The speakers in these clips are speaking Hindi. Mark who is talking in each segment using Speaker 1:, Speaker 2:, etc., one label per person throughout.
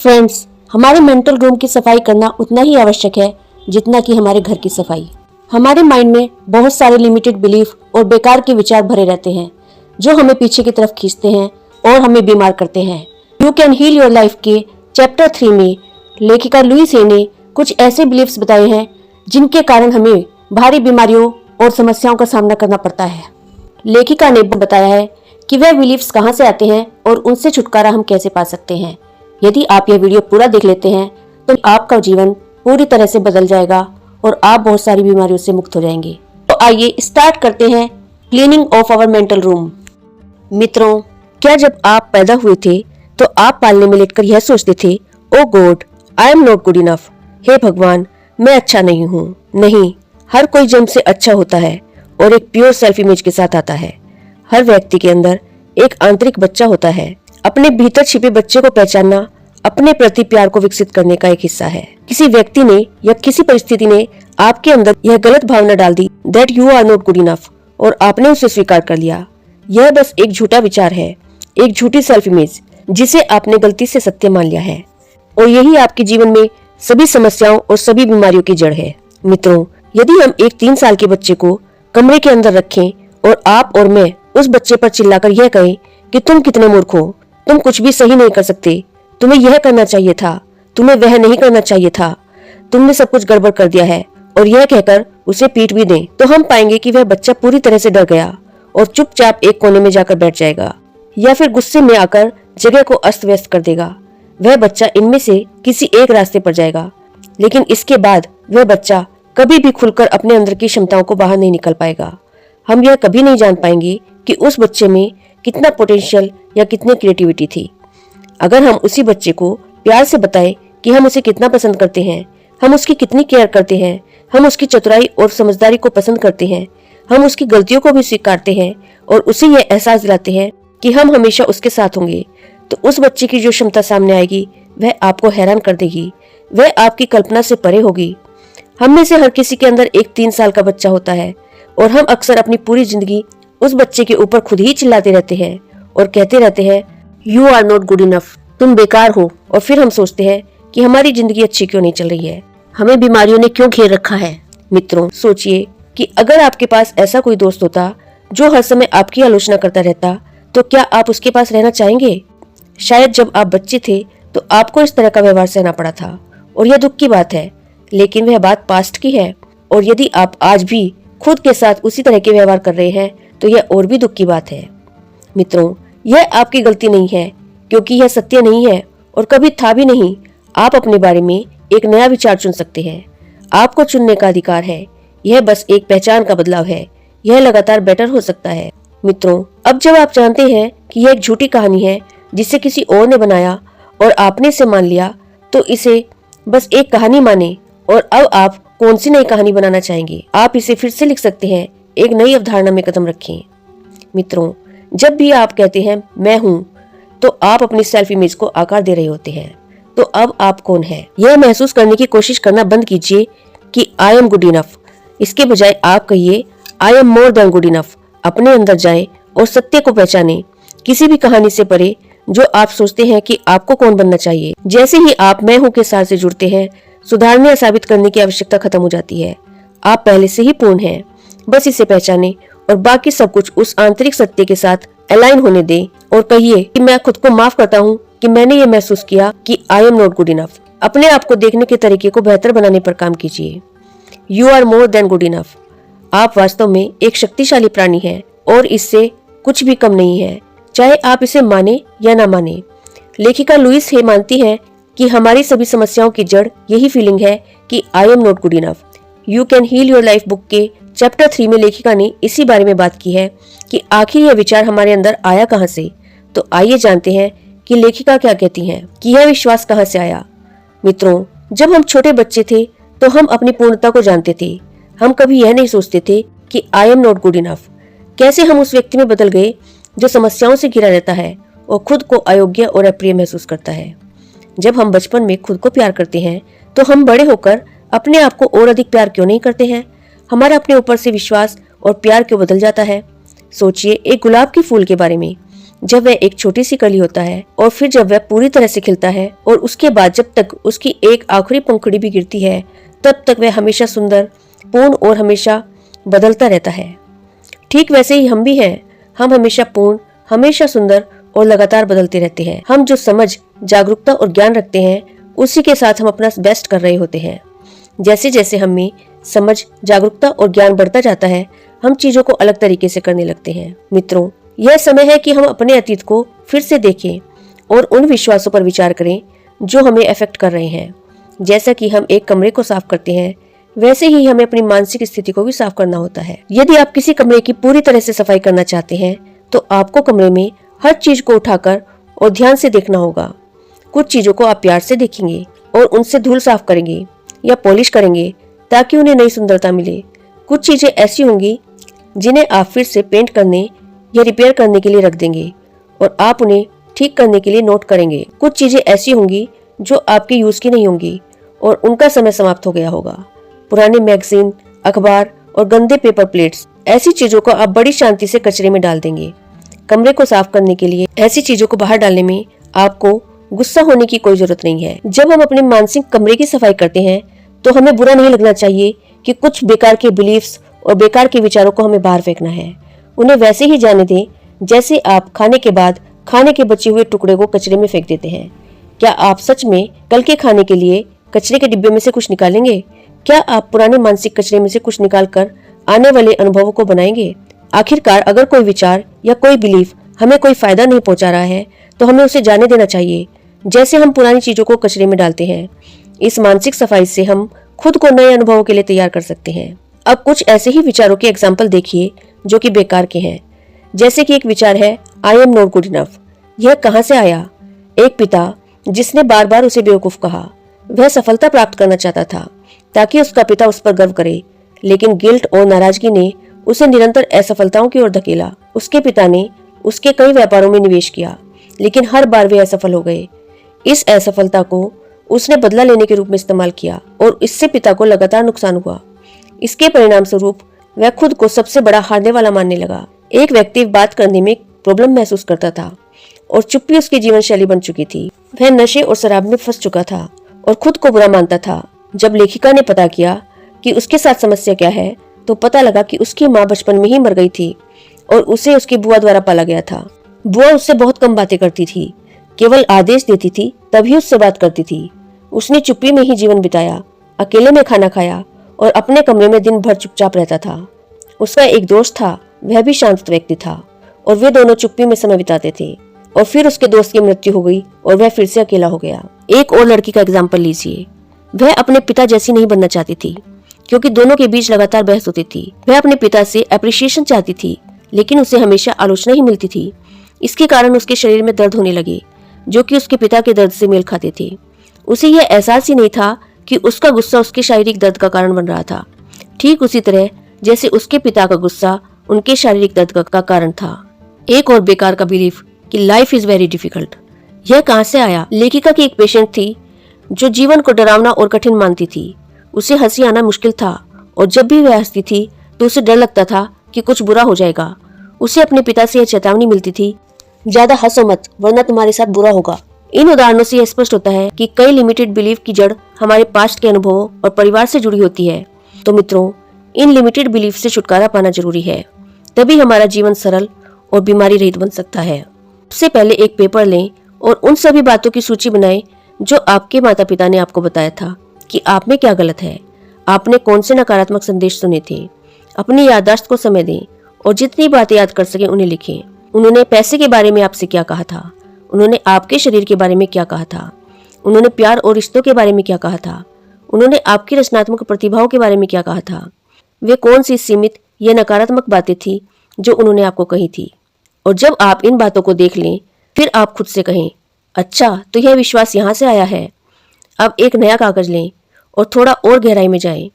Speaker 1: फ्रेंड्स, हमारे मेंटल रूम की सफाई करना उतना ही आवश्यक है जितना कि हमारे घर की सफाई। हमारे माइंड में बहुत सारे लिमिटेड बिलीफ और बेकार के विचार भरे रहते हैं जो हमें पीछे की तरफ खींचते हैं और हमें बीमार करते हैं। You can heal your life के चैप्टर 3 में लेखिका लुईस हे ने कुछ ऐसे बिलीफ्स बताए हैं जिनके कारण हमें भारी बीमारियों और समस्याओं का सामना करना पड़ता है। लेखिका ने बताया है कि वह बिलीफ्स कहाँ से आते हैं और उनसे छुटकारा हम कैसे पा सकते हैं। यदि आप यह वीडियो पूरा देख लेते हैं तो आपका जीवन पूरी तरह से बदल जाएगा और आप बहुत सारी बीमारियों से मुक्त हो जाएंगे। तो आइए स्टार्ट करते हैं cleaning of our mental room. मित्रों, क्या जब आप पैदा हुए थे तो आप पालने में लेटकर यह सोचते थे, oh God, I am not good enough. हे भगवान, मैं अच्छा नहीं हूँ। नहीं, हर कोई जन्म से अच्छा होता है और एक प्योर सेल्फ इमेज के साथ आता है। हर व्यक्ति के अंदर एक आंतरिक बच्चा होता है। अपने भीतर छिपे बच्चे को पहचानना अपने प्रति प्यार को विकसित करने का एक हिस्सा है। किसी व्यक्ति ने या किसी परिस्थिति ने आपके अंदर यह गलत भावना डाल दी that you are not good enough और आपने उसे स्वीकार कर लिया। यह बस एक झूठा विचार है, एक झूठी सेल्फ इमेज जिसे आपने गलती से सत्य मान लिया है और यही आपके जीवन में सभी समस्याओं और सभी बीमारियों की जड़ है। मित्रों, यदि हम एक 3 साल के बच्चे को कमरे के अंदर रखें और आप और मैं उस बच्चे पर चिल्लाकर यह कहें कि तुम कितने मूर्ख हो, तुम कुछ भी सही नहीं कर सकते, तुम्हें यह करना चाहिए था, तुम्हें वह नहीं करना चाहिए था, तुमने सब कुछ गड़बड़ कर दिया है, और यह कहकर उसे पीट भी दें, तो हम पाएंगे कि वह बच्चा पूरी तरह से डर गया और चुपचाप एक कोने में जाकर बैठ जाएगा या फिर गुस्से में आकर जगह को अस्त व्यस्त कर देगा। वह बच्चा इनमें से किसी एक रास्ते पर जाएगा, लेकिन इसके बाद वह बच्चा कभी भी खुलकर अपने अंदर की क्षमताओं को बाहर नहीं निकल पाएगा। हम यह कभी नहीं जान पाएंगे कि उस बच्चे में कितना पोटेंशियल या कितनी क्रिएटिविटी थी। अगर हम उसी बच्चे को प्यार से बताएं कि हम उसे कितना पसंद करते हैं, हम उसकी कितनी केयर करते हैं, हम उसकी चतुराई और समझदारी को पसंद करते हैं, हम उसकी गलतियों को भी स्वीकारते हैं और उसे यह एहसास दिलाते हैं कि हम हमेशा उसके साथ होंगे, तो उस बच्चे की जो क्षमता सामने आएगी वह आपको हैरान कर देगी, वह आपकी कल्पना से परे होगी। हम में से हर किसी के अंदर एक 3 साल का बच्चा होता है और हम अक्सर अपनी पूरी जिंदगी उस बच्चे के ऊपर खुद ही चिल्लाते रहते हैं और कहते रहते हैं, you are not good enough, तुम बेकार हो। और फिर हम सोचते हैं कि हमारी जिंदगी अच्छी क्यों नहीं चल रही है, हमें बीमारियों ने क्यों घेर रखा है। मित्रों, सोचिए कि अगर आपके पास ऐसा कोई दोस्त होता जो हर समय आपकी आलोचना करता रहता, तो क्या आप उसके पास रहना चाहेंगे? शायद जब आप बच्चे थे तो आपको इस तरह का व्यवहार सहना पड़ा था और यह दुख की बात है, लेकिन वह बात पास्ट की है। और यदि आप आज भी खुद के साथ उसी तरह के व्यवहार कर रहे हैं तो यह और भी दुख की बात है। मित्रों, यह आपकी गलती नहीं है क्योंकि यह सत्य नहीं है और कभी था भी नहीं। आप अपने बारे में एक नया विचार चुन सकते हैं। आपको चुनने का अधिकार है। यह बस एक पहचान का बदलाव है। यह लगातार बेटर हो सकता है। मित्रों, अब जब आप जानते हैं कि यह एक झूठी कहानी है जिसे किसी और ने बनाया और आपने इसे मान लिया, तो इसे बस एक कहानी माने और अब आप कौन सी नई कहानी बनाना चाहेंगे। आप इसे फिर से लिख सकते हैं, एक नई अवधारणा में कदम रखें। मित्रों, जब भी आप कहते हैं मैं हूँ, तो आप अपनी सेल्फ इमेज को आकार दे रहे होते हैं। तो अब आप कौन हैं? यह महसूस करने की कोशिश करना बंद कीजिए कि आई एम गुड इनफ। इसके बजाय आप कहिए I am more than good enough. अपने अंदर जाएं और सत्य को पहचानें, किसी भी कहानी से परे जो आप सोचते हैं कि आपको कौन बनना चाहिए। जैसे ही आप मैं हूँ के साथ से जुड़ते हैं, सुधारने या साबित करने की आवश्यकता खत्म हो जाती है। आप पहले से ही पूर्ण हैं। बस इसे पहचानें और बाकी सब कुछ उस आंतरिक सत्य के साथ अलाइन होने दें और कहिए कि मैं खुद को माफ करता हूँ कि मैंने ये महसूस किया कि I am not good enough. अपने आप को देखने के तरीके को बेहतर बनाने पर काम कीजिए। You are more than good enough. आप वास्तव में एक शक्तिशाली प्राणी हैं और इससे कुछ भी कम नहीं है, चाहे आप इसे माने या ना माने। लेखिका लुईस हे मानती है कि हमारी सभी समस्याओं की जड़ यही फीलिंग है कि I am not good enough. You can heal your life book के चैप्टर 3 में लेखिका ने इसी बारे में बात की है कि आखिर यह विचार हमारे अंदर आया कहां से। तो आइए जानते हैं कि लेखिका क्या कहती हैं कि यह विश्वास कहां से आया। मित्रों, जब हम छोटे बच्चे थे तो हम अपनी पूर्णता को जानते थे। हम कभी यह नहीं सोचते थे कि I am not good enough. कैसे हम उस व्यक्ति में बदल गए जो समस्याओं से घिरा रहता है और खुद को अयोग्य और अप्रिय महसूस करता है। जब हम बचपन में खुद को प्यार करते हैं तो हम बड़े होकर अपने आप को और अधिक प्यार क्यों नहीं करते हैं? हमारा अपने ऊपर से विश्वास और प्यार क्यों बदल जाता है? सोचिए एक गुलाब के फूल के बारे में। जब वह एक छोटी सी कली होता है और फिर जब वह पूरी तरह से खिलता है और उसके बाद जब तक उसकी एक आखिरी पंखुड़ी भी गिरती है तब तक वह हमेशा सुंदर, पूर्ण और हमेशा बदलता रहता है। ठीक वैसे ही हम भी हैं। हम हमेशा पूर्ण, हमेशा सुंदर और लगातार बदलते रहते हैं। हम जो समझ, जागरूकता और ज्ञान रखते हैं उसी के साथ हम अपना बेस्ट कर रहे होते हैं। जैसे जैसे हमें समझ, जागरूकता और ज्ञान बढ़ता जाता है हम चीजों को अलग तरीके से करने लगते हैं। मित्रों, यह समय है कि हम अपने अतीत को फिर से देखें और उन विश्वासों पर विचार करें जो हमें अफेक्ट कर रहे हैं। जैसा कि हम एक कमरे को साफ करते हैं वैसे ही हमें अपनी मानसिक स्थिति को भी साफ करना होता है। यदि आप किसी कमरे की पूरी तरह से सफाई करना चाहते हैं तो आपको कमरे में हर चीज को उठाकर और ध्यान से देखना होगा। कुछ चीजों को आप प्यार से देखेंगे और उनसे धूल साफ करेंगे या पॉलिश करेंगे ताकि उन्हें नई सुंदरता मिले। कुछ चीजें ऐसी होंगी जिन्हें आप फिर से पेंट करने या रिपेयर करने के लिए रख देंगे और आप उन्हें ठीक करने के लिए नोट करेंगे। कुछ चीजें ऐसी होंगी जो आपके यूज की नहीं होंगी और उनका समय समाप्त हो गया होगा। पुराने मैगजीन, अखबार और गंदे पेपर प्लेट्स, ऐसी चीजों को आप बड़ी शांति से कचरे में डाल देंगे। कमरे को साफ करने के लिए ऐसी चीजों को बाहर डालने में आपको गुस्सा होने की कोई जरूरत नहीं है। जब हम अपने मानसिक कमरे की सफाई करते हैं तो हमें बुरा नहीं लगना चाहिए कि कुछ बेकार के बिलीफ्स और बेकार के विचारों को हमें बाहर फेंकना है। उन्हें वैसे ही जाने दें जैसे आप खाने के बाद खाने के बचे हुए टुकड़े को कचरे में फेंक देते हैं। क्या आप सच में कल के खाने के लिए कचरे के डिब्बे में से कुछ निकालेंगे? क्या आप पुराने मानसिक कचरे में से कुछ निकालकर आने वाले अनुभवों को बनाएंगे? आखिरकार अगर कोई विचार या कोई बिलीफ हमें कोई फायदा नहीं पहुंचा रहा है तो हमें उसे जाने देना चाहिए, जैसे हम पुरानी चीजों को कचरे में डालते हैं। इस मानसिक सफाई से हम खुद को नए अनुभवों के लिए तैयार कर सकते हैं। अब कुछ ऐसे ही विचारों के एग्जाम्पल देखिए जो कि बेकार के हैं। जैसे कि एक विचार है, आई एम नॉट गुड इनफ। यह कहाँ से आया? एक पिता जिसने बार बार उसे बेवकूफ कहा। वह सफलता प्राप्त करना चाहता था ताकि उसका पिता उस पर गर्व करे, लेकिन गिल्ट और नाराजगी ने उसे निरंतर असफलताओं की ओर धकेला। उसके पिता ने उसके कई व्यापारों में निवेश किया, लेकिन हर बार वे असफल हो गए। इस असफलता को उसने बदला लेने के रूप में इस्तेमाल किया और इससे पिता को लगातार नुकसान हुआ। इसके परिणाम स्वरूप वह खुद को सबसे बड़ा हारने वाला मानने लगा। एक व्यक्ति बात करने में प्रॉब्लम महसूस करता था और चुप्पी उसकी जीवन शैली बन चुकी थी। वह नशे और शराब में फंस चुका था और खुद को बुरा मानता था। जब लेखिका ने पता किया कि उसके साथ समस्या क्या है तो पता लगा कि उसकी माँ बचपन में ही मर गई थी और उसे उसकी बुआ द्वारा पाला गया था। बुआ उससे बहुत कम बातें करती थी, केवल आदेश देती थी तभी उससे बात करती थी। उसने चुप्पी में ही जीवन बिताया, अकेले में खाना खाया और अपने कमरे में दिन भर चुपचाप रहता था। उसका एक दोस्त था, वह भी शांत व्यक्ति था और वे दोनों चुप्पी में समय बिताते थे। और फिर उसके दोस्त की मृत्यु हो गई और वह फिर से अकेला हो गया। एक और लड़की का एग्जाम्पल लीजिए। वह अपने पिता जैसी नहीं बनना चाहती थी क्योंकि दोनों के बीच लगातार बहस होती थी। वह अपने पिता से अप्रिशिएशन चाहती थी लेकिन उसे हमेशा आलोचना ही मिलती थी। इसके कारण उसके शरीर में दर्द होने लगे जो कि उसके पिता के दर्द से मेल खाते थे। उसे यह एहसास ही नहीं था कि उसका गुस्सा उसके शारीरिक दर्द का कारण बन रहा था, ठीक उसी तरह जैसे उसके पिता का गुस्सा उनके शारीरिक दर्द का कारण था। एक और बेकार का बिलीफ कि लाइफ इज वेरी डिफिकल्ट। यह कहां से आया? लेखिका की एक पेशेंट थी जो जीवन को डरावना और कठिन मानती थी। उसे हंसी आना मुश्किल था और जब भी वह हंसती थी तो उसे डर लगता था कि कुछ बुरा हो जाएगा। उसे अपने पिता से यह चेतावनी मिलती थी, ज्यादा हंसो मत वरना तुम्हारे साथ बुरा होगा। इन उदाहरणों से यह स्पष्ट होता है कि कई लिमिटेड बिलीफ की जड़ हमारे पास्ट के अनुभवों और परिवार से जुड़ी होती है। तो मित्रों, इन लिमिटेड बिलीफ से छुटकारा पाना जरूरी है, तभी हमारा जीवन सरल और बीमारी रहित बन सकता है। सबसे पहले एक पेपर लें और उन सभी बातों की सूची बनाएं जो आपके माता पिता ने आपको बताया था कि आप में क्या गलत है। आपने कौन से नकारात्मक संदेश सुने थे। अपनी याददाश्त को समय दें और जितनी बातें याद कर सकें उन्हें लिखें। उन्होंने पैसे के बारे में आपसे क्या कहा था? उन्होंने आपके शरीर के बारे में क्या कहा था? उन्होंने प्यार और रिश्तों के बारे में क्या कहा था? उन्होंने आपकी रचनात्मक प्रतिभाओं के बारे में क्या कहा था? वे कौन सी सीमित या नकारात्मक बातें थी जो उन्होंने आपको कही थी? और जब आप इन बातों को देख लें फिर आप खुद से कहें, अच्छा तो यह विश्वास यहाँ से आया है। अब एक नया कागज लें और थोड़ा और गहराई में जाएं।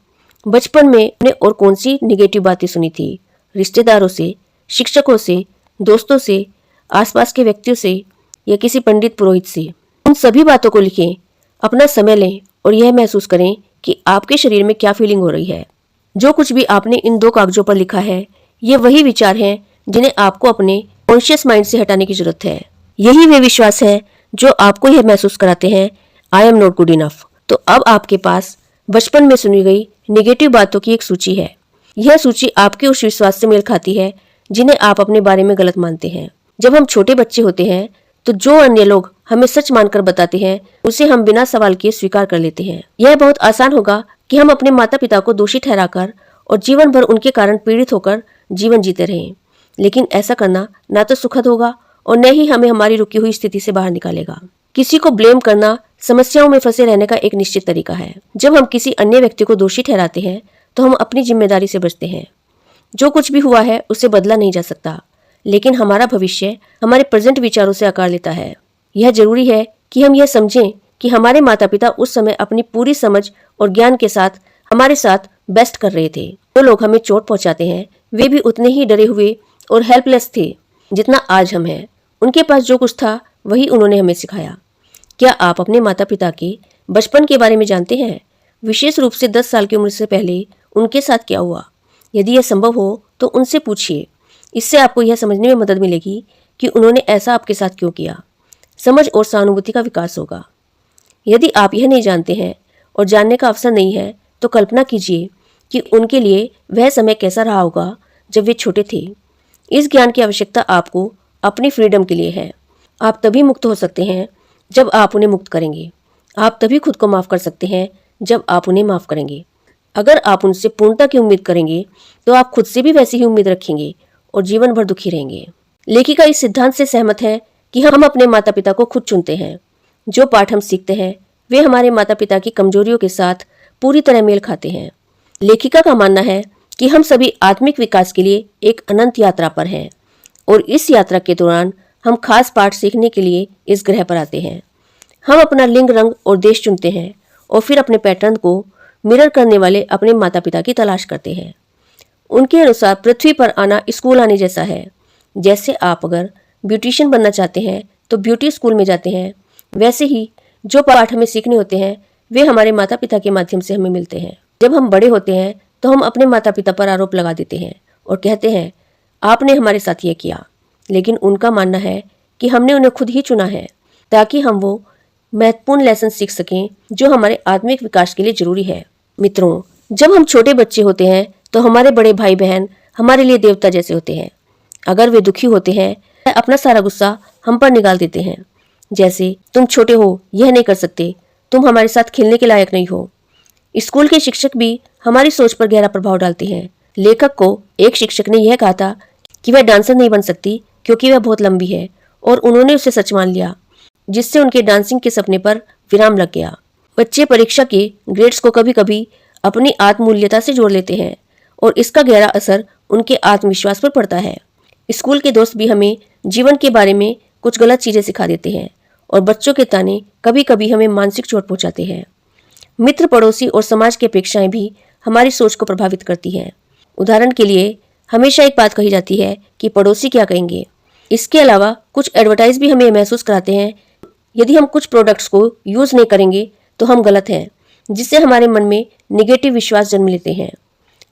Speaker 1: बचपन में आपने और कौन सी निगेटिव बातें सुनी थी? रिश्तेदारों से, शिक्षकों से, दोस्तों से, आसपास के व्यक्तियों से या किसी पंडित पुरोहित से? उन सभी बातों को लिखें, अपना समय लें और यह महसूस करें कि आपके शरीर में क्या फीलिंग हो रही है। जो कुछ भी आपने इन 2 कागजों पर लिखा है ये वही विचार हैं जिन्हें आपको अपने कॉन्शियस माइंड से हटाने की जरूरत है। यही वे विश्वास है जो आपको यह महसूस कराते हैं आई एम नॉट गुड इनफ। तो अब आपके पास बचपन में सुनी गई नेगेटिव बातों की एक सूची है। यह सूची आपके उस विश्वास से मेल खाती है जिन्हें आप अपने बारे में गलत मानते हैं। जब हम छोटे बच्चे होते हैं तो जो अन्य लोग हमें सच मानकर बताते हैं उसे हम बिना सवाल किए स्वीकार कर लेते हैं। यह बहुत आसान होगा कि हम अपने माता पिता को दोषी ठहराकर और जीवन भर उनके कारण पीड़ित होकर जीवन जीते रहें, लेकिन ऐसा करना ना तो सुखद होगा और न ही हमें हमारी रुकी हुई स्थिति से बाहर निकालेगा। किसी को ब्लेम करना समस्याओं में फंसे रहने का एक निश्चित तरीका है। जब हम किसी अन्य व्यक्ति को दोषी ठहराते हैं तो हम अपनी जिम्मेदारी से बचते हैं। जो कुछ भी हुआ है उसे बदला नहीं जा सकता, लेकिन हमारा भविष्य हमारे प्रेजेंट विचारों से आकार लेता है। यह जरूरी है कि हम यह समझें कि हमारे माता पिता उस समय अपनी पूरी समझ और ज्ञान के साथ हमारे साथ बेस्ट कर रहे थे। जो लोग हमें चोट पहुंचाते हैं वे भी उतने ही डरे हुए और हेल्पलेस थे जितना आज हम हैं। उनके पास जो कुछ था वही उन्होंने हमें सिखाया। क्या आप अपने माता पिता के बचपन के बारे में जानते हैं? विशेष रूप से 10 साल की उम्र से पहले उनके साथ क्या हुआ? यदि यह संभव हो तो उनसे पूछिए। इससे आपको यह समझने में मदद मिलेगी कि उन्होंने ऐसा आपके साथ क्यों किया। समझ और सहानुभूति का विकास होगा। यदि आप यह नहीं जानते हैं और जानने का अवसर नहीं है तो कल्पना कीजिए कि उनके लिए वह समय कैसा रहा होगा जब वे छोटे थे। इस ज्ञान की आवश्यकता आपको अपनी फ्रीडम के लिए है। आप तभी मुक्त हो सकते हैं जब आप उन्हें मुक्त करेंगे। आप तभी खुद को माफ कर सकते हैं जब आप उन्हें माफ करेंगे। अगर आप उनसे पूर्णता की उम्मीद करेंगे तो आप खुद से भी वैसी ही उम्मीद रखेंगे और जीवन भर दुखी रहेंगे। लेखिका इस सिद्धांत से सहमत है कि हम अपने माता पिता को खुद चुनते हैं। जो पाठ हम सीखते हैं वे हमारे माता पिता की कमजोरियों के साथ पूरी तरह मेल खाते हैं। लेखिका का मानना है कि हम सभी आत्मिक विकास के लिए एक अनंत यात्रा पर हैं और इस यात्रा के दौरान हम खास पाठ सीखने के लिए इस ग्रह पर आते हैं। हम अपना लिंग, रंग और देश चुनते हैं और फिर अपने पैटर्न को मिरर करने वाले अपने माता पिता की तलाश करते हैं। उनके अनुसार पृथ्वी पर आना स्कूल आने जैसा है। जैसे आप अगर ब्यूटिशियन बनना चाहते हैं तो ब्यूटी स्कूल में जाते हैं, वैसे ही जो पाठ हमें सीखने होते हैं वे हमारे माता पिता के माध्यम से हमें मिलते हैं। जब हम बड़े होते हैं तो हम अपने माता पिता पर आरोप लगा देते हैं और कहते हैं आपने हमारे साथ ये किया, लेकिन उनका मानना है कि हमने उन्हें खुद ही चुना है ताकि हम वो महत्वपूर्ण लेसन सीख सकें जो हमारे आत्मिक विकास के लिए जरूरी है। मित्रों, जब हम छोटे बच्चे होते हैं तो हमारे बड़े भाई बहन हमारे लिए देवता जैसे होते हैं। अगर वे दुखी होते हैं अपना सारा गुस्सा हम पर निकाल देते हैं, जैसे तुम छोटे हो, यह नहीं कर सकते, तुम हमारे साथ खेलने के लायक नहीं हो। स्कूल के शिक्षक भी हमारी सोच पर गहरा प्रभाव डालते हैं। लेखक को एक शिक्षक ने यह कहा था कि वह डांसर नहीं बन सकती क्योंकि वह बहुत लंबी है, और उन्होंने उसे सच मान लिया, जिससे उनके डांसिंग के सपने पर विराम लग गया। बच्चे परीक्षा के ग्रेड्स को कभी कभी अपनी आत्ममूल्यता से जोड़ लेते हैं और इसका गहरा असर उनके आत्मविश्वास पर पड़ता है। स्कूल के दोस्त भी हमें जीवन के बारे में कुछ गलत चीजें सिखा देते हैं और बच्चों के ताने कभी कभी हमें मानसिक चोट पहुंचाते हैं। मित्र, पड़ोसी और समाज की अपेक्षाएं भी हमारी सोच को प्रभावित करती हैं। उदाहरण के लिए हमेशा एक बात कही जाती है कि पड़ोसी क्या कहेंगे। इसके अलावा कुछ एडवर्टाइज भी हमें महसूस कराते हैं यदि हम कुछ प्रोडक्ट्स को यूज नहीं करेंगे तो हम गलत हैं, जिससे हमारे मन में नेगेटिव विश्वास जन्म लेते हैं।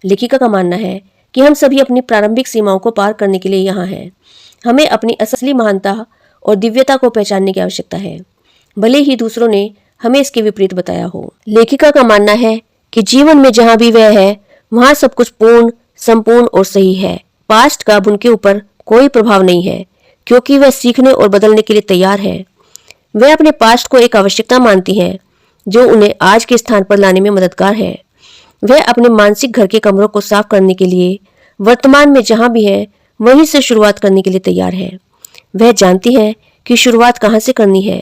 Speaker 1: लेखिका का मानना है कि हम सभी अपनी प्रारंभिक सीमाओं को पार करने के लिए यहाँ हैं। हमें अपनी असली महानता और दिव्यता को पहचानने की आवश्यकता है, भले ही दूसरों ने हमें इसके विपरीत बताया हो। लेखिका का मानना है कि जीवन में जहाँ भी वह है वहाँ सब कुछ पूर्ण, संपूर्ण और सही है। पास्ट का अब उनके ऊपर कोई प्रभाव नहीं है क्योंकि वह सीखने और बदलने के लिए तैयार है। वह अपने पास्ट को एक आवश्यकता मानती हैं जो उन्हें आज के स्थान पर लाने में मददगार है। वह अपने मानसिक घर के कमरों को साफ करने के लिए वर्तमान में जहां भी है वहीं से शुरुआत करने के लिए तैयार है। वह जानती है कि शुरुआत कहां से करनी है,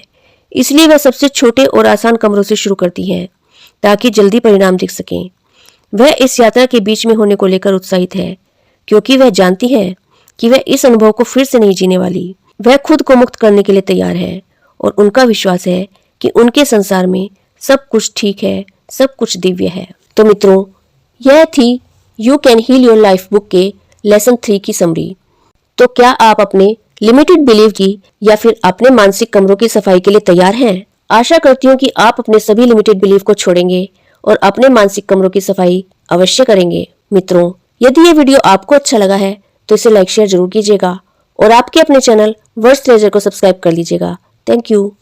Speaker 1: इसलिए वह सबसे छोटे और आसान कमरों से शुरू करती है ताकि जल्दी परिणाम दिख सकें। वह इस यात्रा के बीच में होने को लेकर उत्साहित है क्योंकि वह जानती है कि वह इस अनुभव को फिर से नहीं जीने वाली। वह खुद को मुक्त करने के लिए तैयार है और उनका विश्वास है कि उनके संसार में सब कुछ ठीक है, सब कुछ दिव्य है। तो मित्रों, यह थी you can heal your life book के लेसन 3 की समरी। तो क्या आप अपने लिमिटेड बिलीव की या फिर अपने मानसिक कमरों की सफाई के लिए तैयार हैं? आशा करती हूँ कि आप अपने सभी लिमिटेड बिलीव को छोड़ेंगे और अपने मानसिक कमरों की सफाई अवश्य करेंगे। मित्रों, यदि ये वीडियो आपको अच्छा लगा है तो इसे लाइक शेयर जरूर कीजिएगा और आपके अपने चैनल वर्ड्स लेजर को सब्सक्राइब कर लीजिएगा। Thank you.